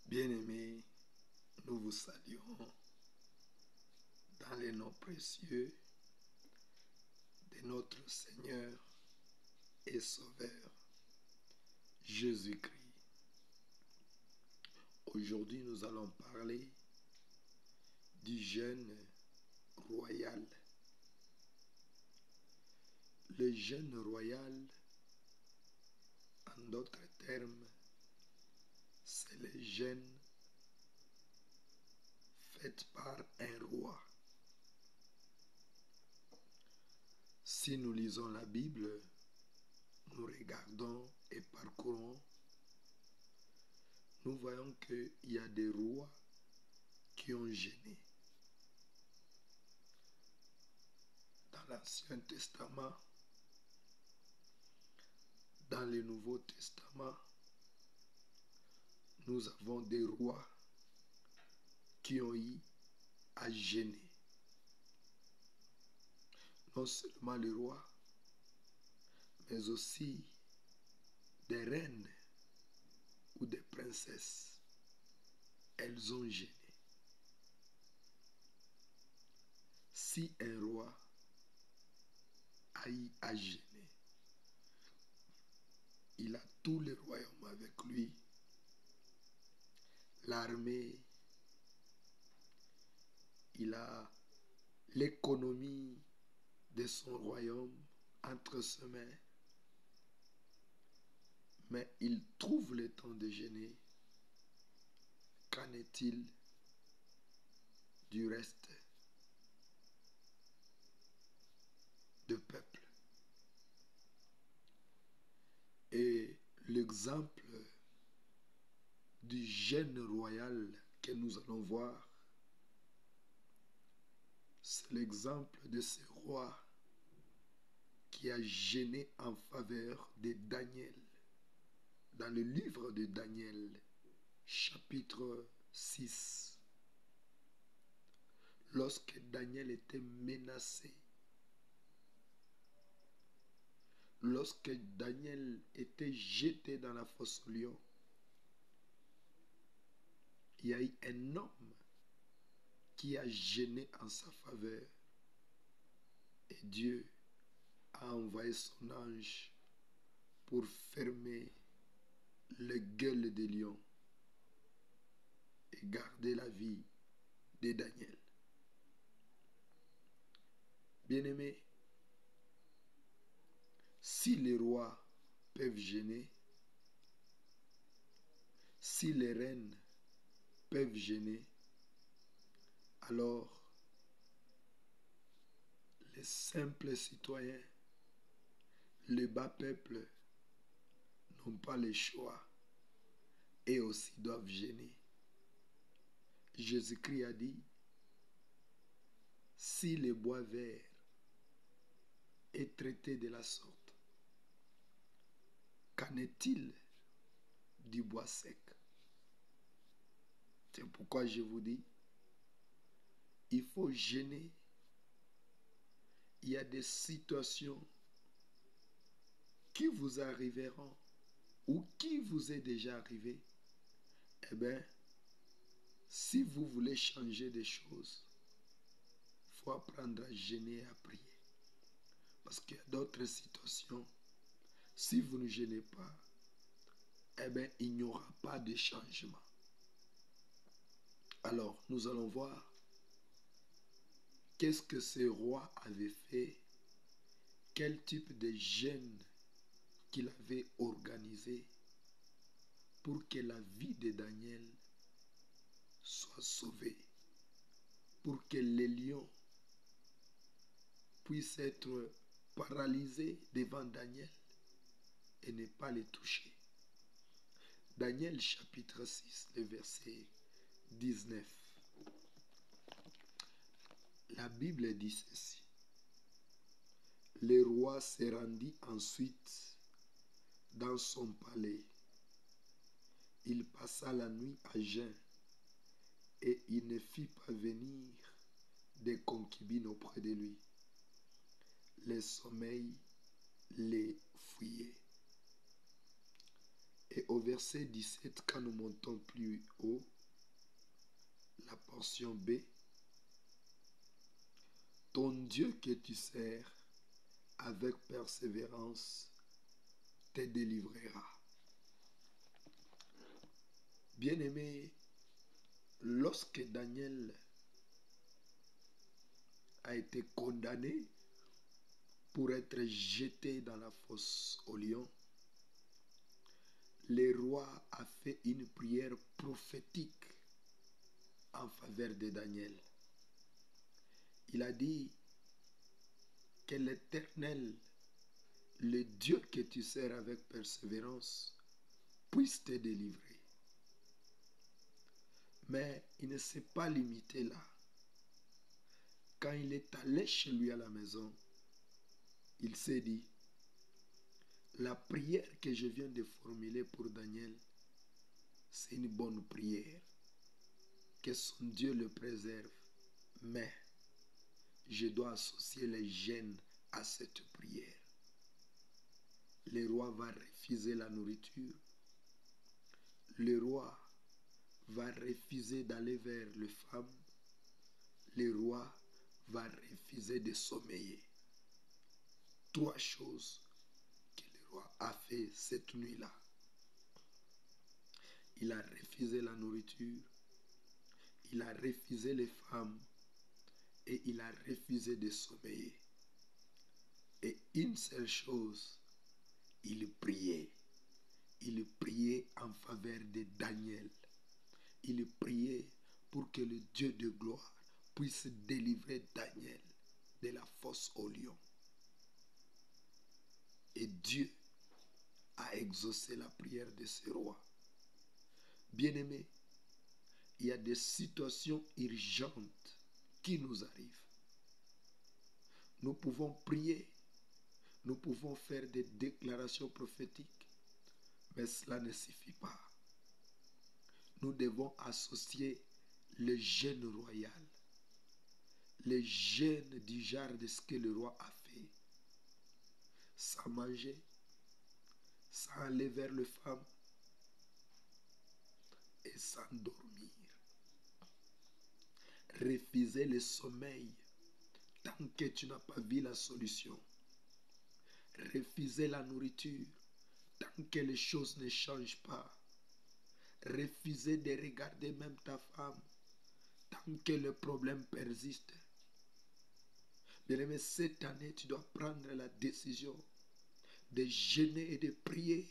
Bien-aimés, nous vous saluons dans les noms précieux de notre Seigneur et Sauveur Jésus-Christ. Aujourd'hui, nous allons parler du jeûne royal. Le jeûne royal, en d'autres termes, c'est le jeûne fait par un roi. Si nous lisons la Bible, nous regardons et parcourons, nous voyons qu'il y a des rois qui ont jeûné. Dans l'Ancien Testament, dans le Nouveau Testament, nous avons des rois qui ont eu à jeûner. Non seulement les rois, mais aussi des reines ou des princesses. Elles ont jeûné. Si un roi a eu à jeûner, il a tout le royaume avec lui, l'armée, il a l'économie de son royaume entre ses mains, mais il trouve le temps de jeûner. Qu'en est-il du reste du peuple? Et l'exemple du jeûne royal que nous allons voir, c'est l'exemple de ce roi qui a jeûné en faveur de Daniel. Dans le livre de Daniel, chapitre 6, lorsque Daniel était menacé, lorsque Daniel était jeté dans la fosse au lion, il y a eu un homme qui a jeûné en sa faveur. Et Dieu a envoyé son ange pour fermer les gueules des lions et garder la vie de Daniel. Bien-aimés, si les rois peuvent jeûner, si les reines peuvent jeûner, alors les simples citoyens, les bas peuples n'ont pas le choix et aussi doivent jeûner. Jésus-Christ a dit, si le bois vert est traité de la sorte, qu'en est-il du bois sec? C'est pourquoi je vous dis, il faut jeûner. Il y a des situations qui vous arriveront ou qui vous est déjà arrivé. Eh bien, si vous voulez changer des choses, il faut apprendre à jeûner et à prier. Parce qu'il y a d'autres situations, si vous ne jeûnez pas, eh bien, il n'y aura pas de changement. Alors, nous allons voir qu'est-ce que ce roi avait fait, quel type de jeûne qu'il avait organisé pour que la vie de Daniel soit sauvée, pour que les lions puissent être paralysés devant Daniel et ne pas les toucher. Daniel chapitre 6, le verset 19. La Bible dit ceci. Le roi se rendit ensuite dans son palais. Il passa la nuit à jeun et il ne fit pas venir des concubines auprès de lui. Le sommeil les fuyait. Et au verset 17, quand nous montons plus haut, la portion B, ton Dieu que tu sers avec persévérance te délivrera. Bien-aimé, lorsque Daniel a été condamné pour être jeté dans la fosse au lion, le roi a fait une prière prophétique en faveur de Daniel. Il a dit que l'Éternel, le Dieu que tu sers avec persévérance, puisse te délivrer. Mais il ne s'est pas limité là. Quand il est allé chez lui à la maison, il s'est dit, la prière que je viens de formuler pour Daniel, c'est une bonne prière. Que son Dieu le préserve. Mais je dois associer les gènes à cette prière. Le roi va refuser la nourriture. Le roi va refuser d'aller vers les femmes. Le roi va refuser de sommeiller. Trois choses que le roi a fait cette nuit-là. Il a refusé la nourriture, il a refusé les femmes et il a refusé de sommeiller. Et une seule chose, il priait. Il priait en faveur de Daniel. Il priait pour que le Dieu de gloire puisse délivrer Daniel de la fosse au lion. Et Dieu a exaucé la prière de ce roi. Bien-aimés, il y a des situations urgentes qui nous arrivent. Nous pouvons prier, nous pouvons faire des déclarations prophétiques, mais cela ne suffit pas. Nous devons associer le jeûne royal, le jeûne du genre de ce que le roi a fait, sans manger, sans aller vers les femmes et sans dormir. Refuser le sommeil tant que tu n'as pas vu la solution. Refuser la nourriture tant que les choses ne changent pas. Refuser de regarder même ta femme tant que le problème persiste. Bien-aimé, cette année, tu dois prendre la décision de jeûner et de prier,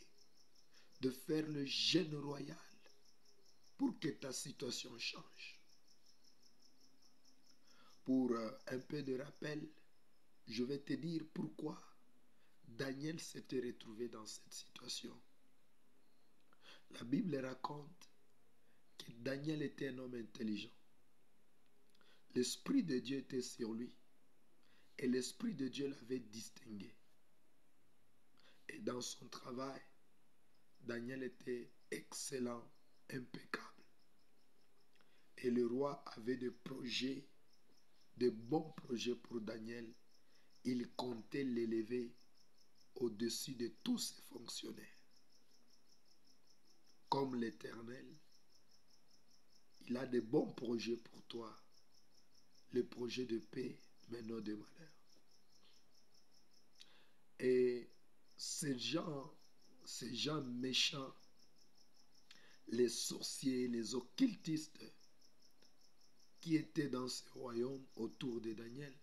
de faire le jeûne royal pour que ta situation change. Pour un peu de rappel, je vais te dire pourquoi Daniel s'était retrouvé dans cette situation. La Bible raconte que Daniel était un homme intelligent. L'Esprit de Dieu était sur lui et l'Esprit de Dieu l'avait distingué. Et dans son travail, Daniel était excellent, impeccable. Et le roi avait des projets, de bons projets pour Daniel. Il comptait l'élever au-dessus de tous ses fonctionnaires. Comme l'Éternel, il a de bons projets pour toi. Les projets de paix, mais non de malheur. Et ces gens méchants, les sorciers, les occultistes qui étaient dans ce royaume autour de Daniel,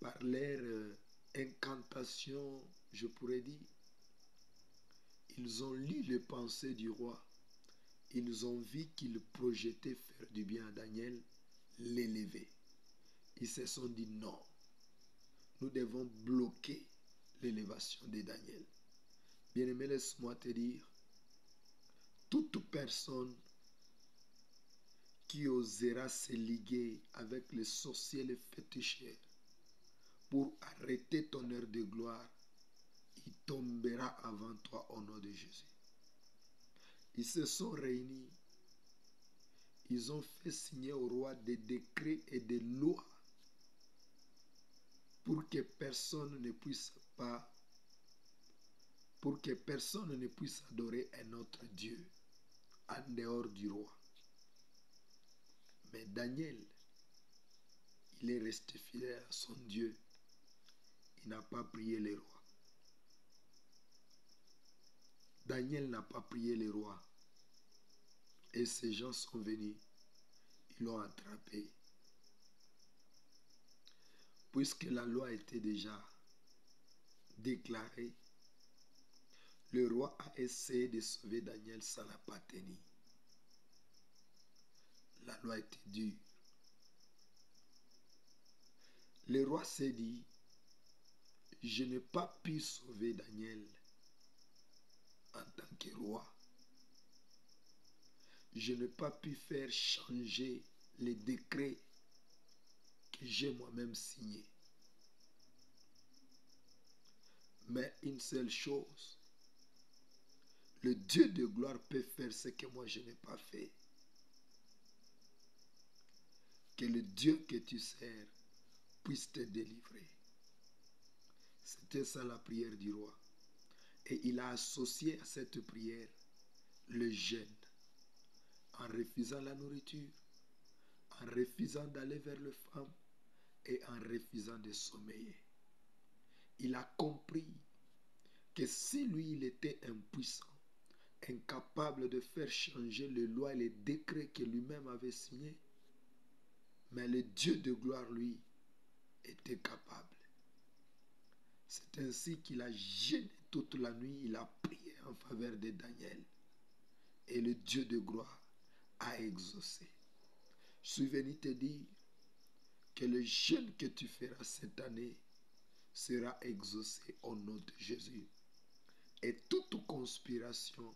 par leur incantation, je pourrais dire, ils ont lu les pensées du roi. Ils ont vu qu'il projetait faire du bien à Daniel, l'élever. Ils se sont dit non, nous devons bloquer l'élévation de Daniel. Bien-aimé, laisse-moi te dire, toute personne qui osera se liguer avec les sorciers et les féticheurs pour arrêter ton heure de gloire, il tombera avant toi au nom de Jésus. Ils se sont réunis. Ils ont fait signer au roi des décrets et des lois pour que personne ne puisse pas pour que personne ne puisse adorer un autre Dieu en dehors du roi. Mais Daniel, il est resté fidèle à son Dieu. Il n'a pas prié les rois. Daniel n'a pas prié les rois. Et ces gens sont venus. Ils l'ont attrapé. Puisque la loi était déjà déclarée, le roi a essayé de sauver Daniel, ça n'a pas tenu. La loi était dure. Le roi s'est dit, je n'ai pas pu sauver Daniel en tant que roi. Je n'ai pas pu faire changer les décrets que j'ai moi-même signés. Mais une seule chose, le Dieu de gloire peut faire ce que moi je n'ai pas fait. Que le Dieu que tu sers puisse te délivrer. C'était ça la prière du roi. Et il a associé à cette prière le jeûne. En refusant la nourriture, en refusant d'aller vers les femmes et en refusant de sommeiller. Il a compris que si lui, il était impuissant, incapable de faire changer les lois et les décrets que lui-même avait signés, mais le Dieu de gloire, lui, était capable. C'est ainsi qu'il a jeûné toute la nuit, il a prié en faveur de Daniel. Et le Dieu de gloire a exaucé. Je suis venu te dire que le jeûne que tu feras cette année sera exaucé au nom de Jésus. Et toute conspiration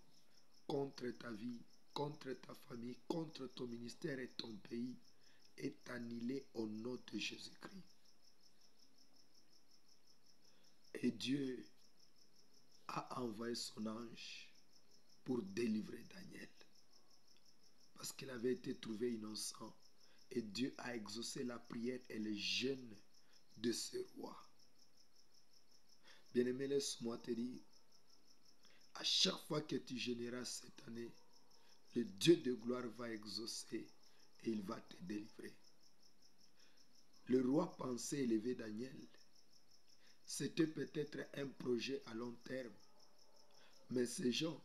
contre ta vie, contre ta famille, contre ton ministère et ton pays est annulée au nom de Jésus-Christ. Et Dieu a envoyé son ange pour délivrer Daniel. Parce qu'il avait été trouvé innocent. Et Dieu a exaucé la prière et le jeûne de ce roi. Bien-aimé, laisse-moi te dire, à chaque fois que tu jeûneras cette année, le Dieu de gloire va exaucer et il va te délivrer. Le roi pensait élever Daniel. C'était peut-être un projet à long terme. Mais ces gens,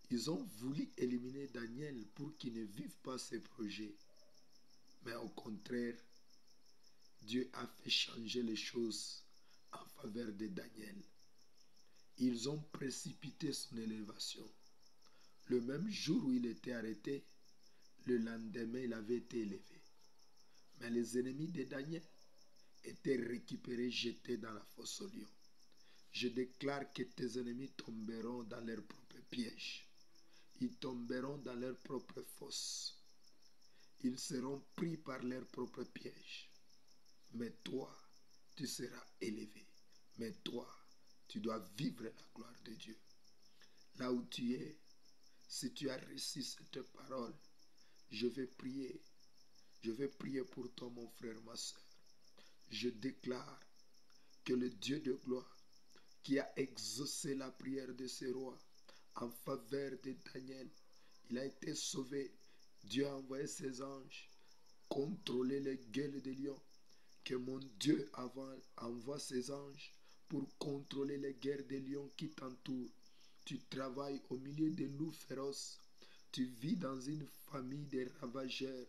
ils ont voulu éliminer Daniel pour qu'il ne vive pas ses projets. Mais au contraire, Dieu a fait changer les choses en faveur de Daniel. Ils ont précipité son élévation. Le même jour où il était arrêté, le lendemain, il avait été élevé. Mais les ennemis de Daniel étaient récupérés, jetés dans la fosse aux lions. Je déclare que tes ennemis tomberont dans leur propre piège. Ils tomberont dans leur propre fosse. Ils seront pris par leur propre piège. Mais toi, tu seras élevé. Mais toi, tu dois vivre la gloire de Dieu. Là où tu es, si tu as reçu cette parole, je vais prier. Je vais prier pour toi, mon frère, ma soeur. Je déclare que le Dieu de gloire, qui a exaucé la prière de ce roi en faveur de Daniel, il a été sauvé. Dieu a envoyé ses anges contrôler les gueules des lions. Que mon Dieu envoie ses anges pour contrôler les guerres des lions qui t'entourent. Tu travailles au milieu des loups féroces. Tu vis dans une famille de ravageurs.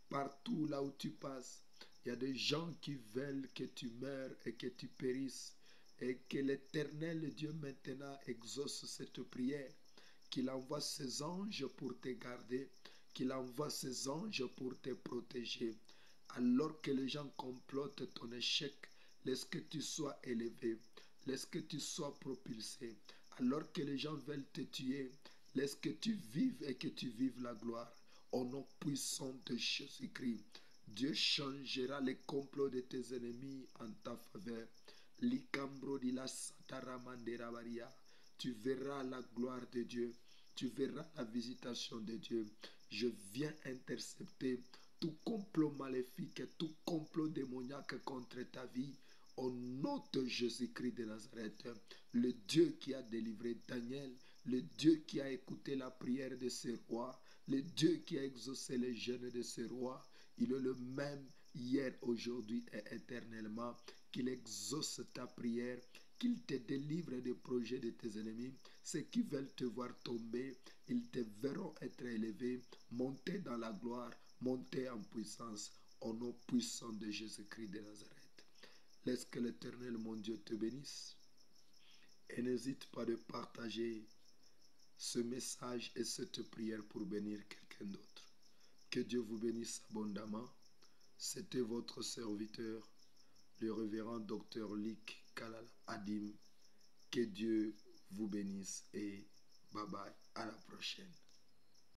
Partout là où tu passes, il y a des gens qui veulent que tu meurs et que tu périsses. Et que l'Éternel Dieu maintenant exauce cette prière. Qu'il envoie ses anges pour te garder. Qu'il envoie ses anges pour te protéger. Alors que les gens complotent ton échec, laisse que tu sois élevé. Laisse que tu sois propulsé. Alors que les gens veulent te tuer, laisse que tu vives et que tu vives la gloire. Au nom puissant de Jésus-Christ, Dieu changera les complots de tes ennemis en ta faveur. Likambro di la sataramandera varia. Tu verras la gloire de Dieu. Tu verras la visitation de Dieu. Je viens intercepter tout complot maléfique, tout complot démoniaque contre ta vie. au nom de Jésus-Christ de Nazareth, le Dieu qui a délivré Daniel, le Dieu qui a écouté la prière de ce roi, le Dieu qui a exaucé les jeûnes de ce roi, il est le même hier, aujourd'hui et éternellement, qu'il exauce ta prière, qu'il te délivre des projets de tes ennemis. Ceux qui veulent te voir tomber, ils te verront être élevés, monter dans la gloire, monter en puissance, au nom puissant de Jésus-Christ de Nazareth. Laisse que l'Éternel, mon Dieu, te bénisse. Et n'hésite pas de partager ce message et cette prière pour bénir quelqu'un d'autre. Que Dieu vous bénisse abondamment. C'était votre serviteur, le révérend docteur Lik Kalala Adim. Que Dieu vous bénisse et bye bye. À la prochaine.